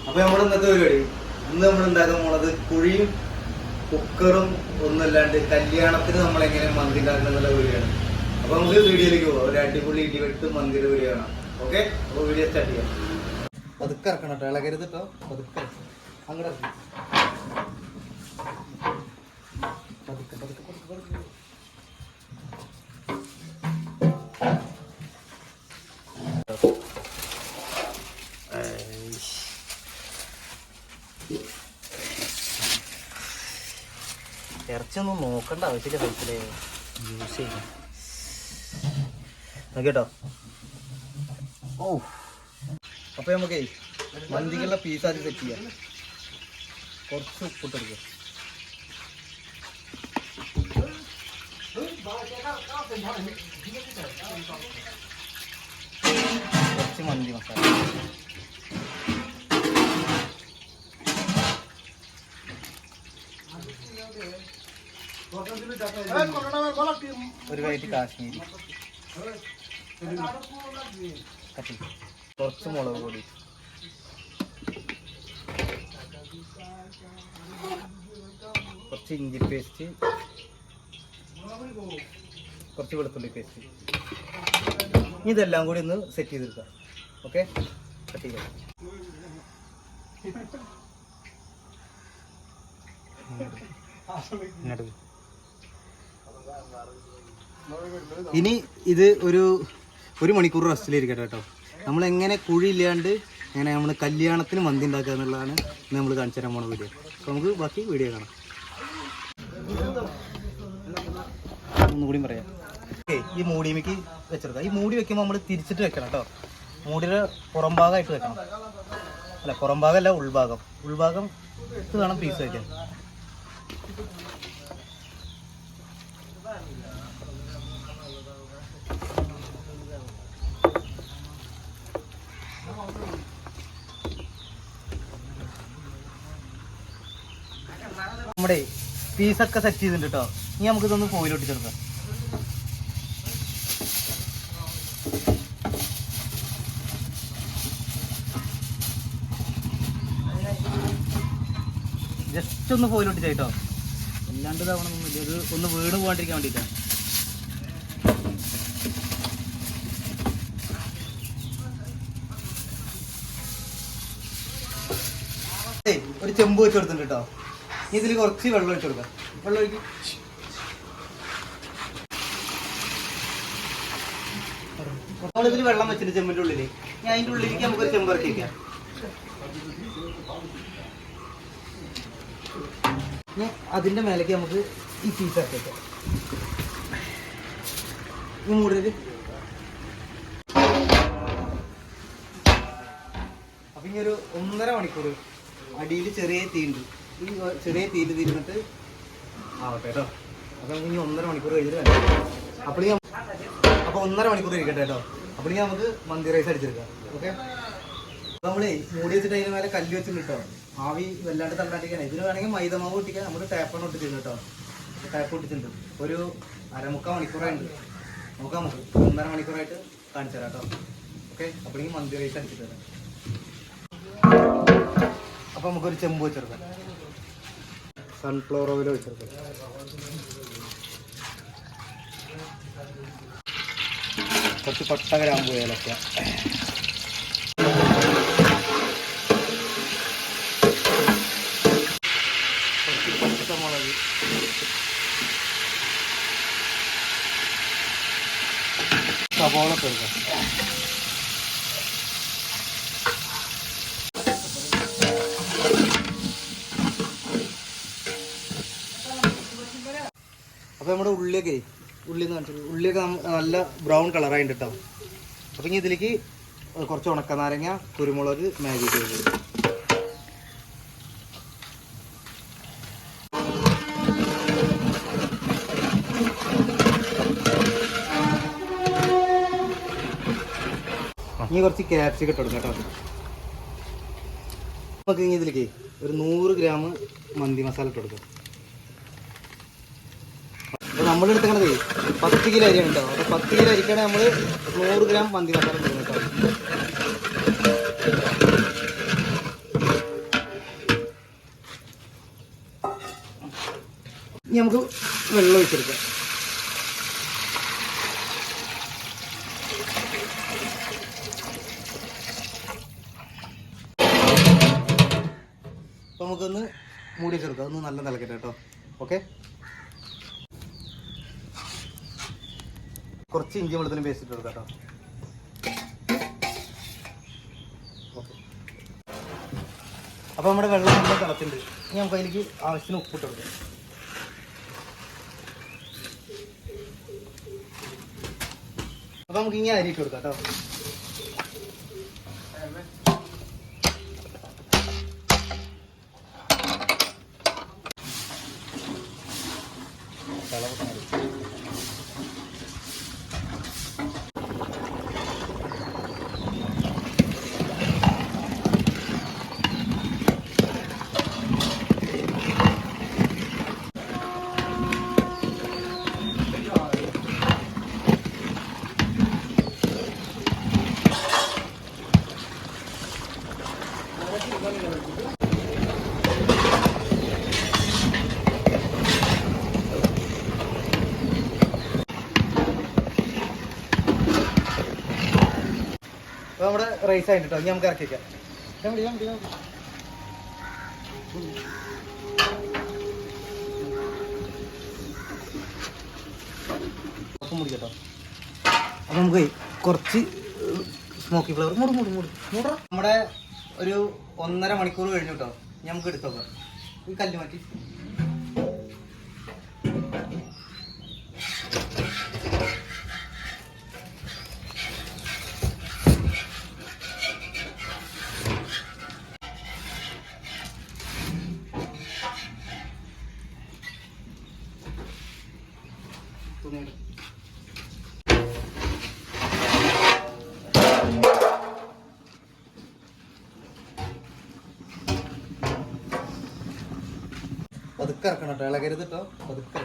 അപ്പൊ നമ്മുടെ ഇന്നത്തെ പരിപാടി ഇന്ന് നമ്മൾ ഉണ്ടാക്കാൻ പോണത് കുഴിയും കുക്കറും ഒന്നല്ലാണ്ട് കല്യാണത്തിന് നമ്മൾ എങ്ങനെ മന്തി ഉണ്ടാക്കണം എന്നുള്ള വീഡിയോയാണ്. അപ്പൊ നമുക്ക് വീഡിയോയിലേക്ക് പോവാം. ഒരു അടിപൊളി ഇടിവെട്ട് മന്തിയുടെ വീഡിയോ ആണ്. ഓക്കെ, അപ്പൊ വീഡിയോ സ്റ്റാർട്ട് ചെയ്യാം. പതുക്കെ ഇറക്കണം കേട്ടോ, ഇളകരുത് കേട്ടോ, പതുക്കെ ഇറക്കണം. അങ്ങോട്ട് ഇറക്കണം. പതുക്കെ പതുക്കെ പതുക്കെ പതുക്കെ. ഇറച്ചൊന്നും നോക്കണ്ട ആവശ്യമില്ല, കഴിച്ചില്ലേ യൂസ് ചെയ്യാം കേട്ടോ. ഓ, അപ്പൊ നമുക്കേ മന്തിക്കുള്ള പീസ് ആദ്യം സെറ്റ് ചെയ്യാം. കുറച്ച് ഉപ്പിട്ടെടുക്കുക. കുറച്ച് മന്തി മസാല, ഒരു വൈറ്റ് കാശ്മീരി, കുറച്ച് മുളക് പൊടി, കുറച്ച് ഇഞ്ചി പേസ്റ്റ്, കുറച്ച് വെളുത്തുള്ളി പേസ്റ്റ്. ഇതെല്ലാം കൂടി ഒന്ന് സെറ്റ് ചെയ്തെടുക്കാം. ഓക്കെ, കട്ട് ചെയ്യാം. ഇനി ഇത് ഒരു മണിക്കൂർ റെസ്റ്റിലിരിക്കട്ടെ കേട്ടോ. നമ്മളെങ്ങനെ കുഴിയില്ലാണ്ട് എങ്ങനെ നമ്മൾ കല്യാണത്തിന് മന്തി ഉണ്ടാക്കുക എന്നുള്ളതാണ് നമ്മൾ കാണിച്ചു തരാൻ പോണ വീഡിയോ. അപ്പോൾ നമുക്ക് ബാക്കി വീഡിയോ കാണാം. ഒന്നുകൂടി പറയാം. ഓക്കെ, ഈ മൂടിമയ്ക്ക് വെച്ചെടുക്കാം. ഈ മൂടി വെക്കുമ്പോൾ നമ്മൾ തിരിച്ചിട്ട് വെക്കണം കേട്ടോ. മൂടിയുടെ പുറം ഭാഗമായിട്ട് വെക്കണം. അല്ല, പുറം ഭാഗമല്ല, ഉൾഭാഗം ഇത് വേണം പീസ് വയ്ക്കാൻ. നമ്മുടെ പീസൊക്കെ സെറ്റ് ചെയ്തിട്ടുണ്ട് കേട്ടോ. ഇനി നമുക്കിതൊന്ന് ഫോയിൽ ഒട്ടിച്ചെടുക്കാം. ജസ്റ്റ് ഒന്ന് ഫോയിൽ ഒട്ടിച്ച കേട്ടോ, അല്ലാണ്ട് ഇതാവണമെന്നില്ല. ഇത് ഒന്ന് വീണ് പോകാണ്ടിരിക്കാൻ വേണ്ടിയിട്ടാണ്. ഒരു ചെമ്പ് വെച്ച് കൊടുത്തിട്ടുണ്ട് കേട്ടോ. ഇതിൽ കുറച്ച് വെള്ളം ഒഴിച്ചു കൊടുക്കാം. വെള്ളം ഒഴിക്കും. നമ്മളിതിൽ വെള്ളം വെച്ചിട്ട് ചെമ്പിൻ്റെ ഉള്ളിൽ, ഞാൻ അതിൻ്റെ ഉള്ളിലേക്ക് നമുക്കൊരു ചെമ്പ് ഇറക്കി വയ്ക്കാം. അതിൻ്റെ മേലേക്ക് നമുക്ക് ഈ പീസ് ഇറക്കി വയ്ക്കാം. ഈ മൂടിൽ അപ്പം ഇനി ഒരു 1.5 മണിക്കൂർ അടിയിൽ ചെറിയ തീയുണ്ട്. ഈ ചെറിയ തീയിൽ തിരിഞ്ഞിട്ട് ആവട്ടെ കേട്ടോ. അപ്പം ഇനി 1.5 മണിക്കൂർ കഴിഞ്ഞിട്ട് വേണം. അപ്പോൾ 1.5 മണിക്കൂർ ഇരിക്കട്ടെ കേട്ടോ. അപ്പോൾ നമുക്ക് മന്തി റൈസ് അടിച്ചെടുക്കാം. ഓക്കെ, നമ്മളേ മൂടി വെച്ചിട്ട് അതിന് മേലെ കല്ല് വെച്ചിട്ട് കേട്ടോ. ആവി വല്ലാണ്ട് തണ്ടാണ്ടിരിക്കണം. ഇതിന് വേണമെങ്കിൽ മൈദമാവ് ഒട്ടിക്കാൻ നമ്മൾ ടാപ്പാണ് ഒട്ടിച്ചിട്ടുണ്ട് കേട്ടോ. ടാപ്പ് ഒട്ടിച്ചിട്ടുണ്ട്. ഒരു 1/4 മണിക്കൂറായിട്ടുണ്ട്. നമുക്ക് 1.5 മണിക്കൂറായിട്ട് കാണിച്ചു തരാം കേട്ടോ. ഓക്കെ, അപ്പോഴേക്കും മന്തി റൈസ് അടിച്ചിട്ട് തരാം. അപ്പോൾ നമുക്കൊരു ചെമ്പ് വെച്ചെടുക്കാം. Sunflower oil വെച്ചെടുക്കാം. കുറച്ച് പട്ട, ഗ്രാമ്പു, ഏലക്ക, കുറച്ച് പച്ചമുളക്, സവോള ചേർക്കാം. അപ്പോൾ നമ്മുടെ ഉള്ളിയൊക്കെ നല്ല ബ്രൗൺ കളറായിട്ട് കേട്ടോ. അപ്പോൾ ഇനി ഇതിലേക്ക് കുറച്ച് ഉണക്കനാരങ്ങ, കുരുമുളക്, മാഗി ക്യൂബ്. ഇനി കുറച്ച് ക്യാപ്സിക്കം ഇട്ട് കൊടുക്കാം കേട്ടോ. നമുക്ക് ഇനി ഇതിലേക്ക് ഒരു 100 ഗ്രാം മന്തി മസാല ഇട്ട് കൊടുക്കാം. അപ്പോൾ നമ്മളെടുത്തേക്കണത് 10 കിലോ അരിയാണ് കേട്ടോ. അപ്പോൾ 10 കിലോ അരിക്കാണെങ്കിൽ നമ്മൾ 100 ഗ്രാം മന്തി മസാല ഇടുന്നത് കേട്ടോ. നമുക്ക് വെള്ളം ഒഴിച്ചെടുക്കാം. അപ്പോൾ നമുക്കൊന്ന് മൂടി വെച്ചെടുക്കാം, ഒന്ന് നല്ല തിളക്കട്ടെ കേട്ടോ. ഓക്കെ, കുറച്ച് ഇഞ്ചി വെളുത്തുള്ളി പേസ്റ്റ് ഇട്ട് കൊടുക്കാം കേട്ടോ. ഓക്കെ, അപ്പോൾ നമ്മുടെ വെള്ളം നല്ല തിളച്ചിട്ടുണ്ട്. ഇനി നമുക്ക് അതിലേക്ക് ആവശ്യത്തിന് ഉപ്പിട്ട് കൊടുക്കാം. അപ്പോൾ നമുക്ക് ഇങ്ങനെ അരി ഇട്ട് കൊടുക്കാം കേട്ടോ. അപ്പോൾ നമ്മുടെ റൈസ് ആയിട്ട് കേട്ടോ. ഇനി നമുക്ക് ഇറക്കി വയ്ക്കാം. അപ്പം മുടി കേട്ടോ. അപ്പം നമുക്ക് കുറച്ച് സ്മോക്കി ഫ്ലവർ മൂടാം. നമ്മുടെ ഒരു 1.5 മണിക്കൂർ കഴിഞ്ഞു കേട്ടോ. ഇനി നമുക്ക് എടുത്ത് നോക്കാം. ഈ കല്ല് മാറ്റി പതുക്കെ ഇറക്കണം കേട്ടോ, ഇളകരുത് കേട്ടോ. പതുക്കെ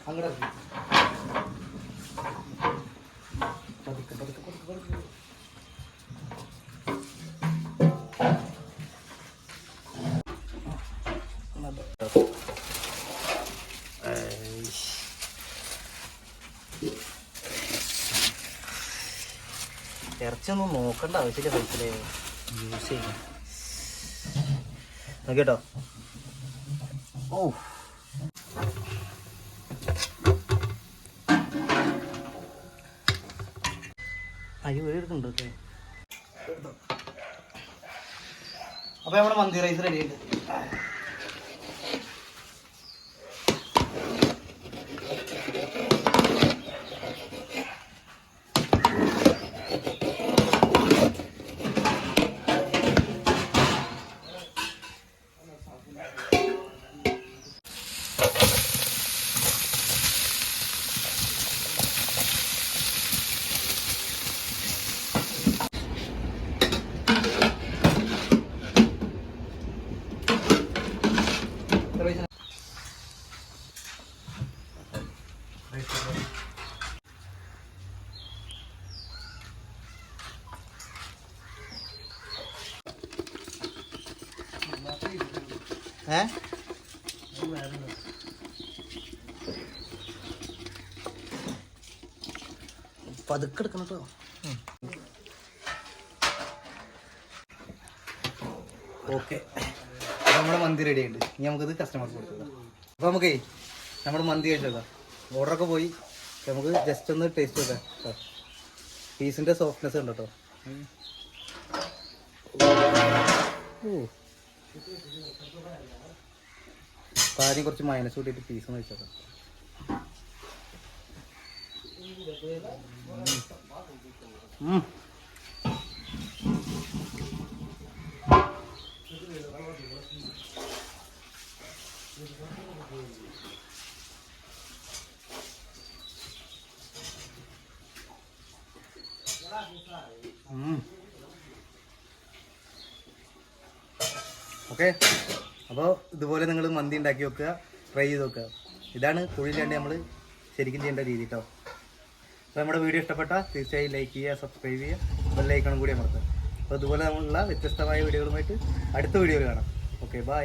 അങ്ങോട്ട് പതുക്കെ പതുക്കെ പതുക്കെ പതുക്കെ. ഇറച്ചൊന്നും നോക്കണ്ട ആവശ്യമില്ല, പൈസയിലെ യൂസ് ചെയ്യാം കേട്ടോ. ഓ, അയ്യോ എടുക്കുന്നുണ്ട് ഓക്കെ. അപ്പോൾ നമ്മുടെ മന്തി റൈസ് റെഡി ആയിട്ട്. പതുക്കെ എടുക്കണം കേട്ടോ. ഓക്കെ, നമ്മുടെ മന്തി റെഡി ആയിട്ട്. ഇനി നമുക്കത് കസ്റ്റമർക്ക് കൊടുക്കാം. അപ്പോൾ നമുക്കേ നമ്മുടെ മന്തി കഴിച്ചേക്കാം. ഓർഡറൊക്കെ പോയി. നമുക്ക് ജസ്റ്റ് ഒന്ന് ടേസ്റ്റ് നോക്കാം കേട്ടോ. പീസിൻ്റെ സോഫ്റ്റ്നെസ് ഉണ്ട് കേട്ടോ. ഓ, ആദ്യം കുറച്ച് മൈനസ് കൂട്ടിയിട്ട് പീസ് ഒന്ന് വെച്ചേക്കാം. ഓക്കെ, അപ്പോൾ ഇതുപോലെ നിങ്ങൾ മന്തി ഉണ്ടാക്കി വെക്കുക, ട്രൈ ചെയ്ത് നോക്കുക. ഇതാണ് തൊഴിലാണ്ട് നമ്മൾ ശരിക്കും ചെയ്യേണ്ട രീതി കേട്ടോ. അപ്പോൾ നമ്മുടെ വീഡിയോ ഇഷ്ടപ്പെട്ടാൽ തീർച്ചയായും ലൈക്ക് ചെയ്യുക, സബ്സ്ക്രൈബ് ചെയ്യുക, ബെല്ലൈക്കണും കൂടി അമർത്തുക. അപ്പോൾ ഇതുപോലെ നമ്മളുള്ള വ്യത്യസ്തമായ വീഡിയോകളുമായിട്ട് അടുത്ത വീഡിയോയിൽ കാണാം. Okay, by.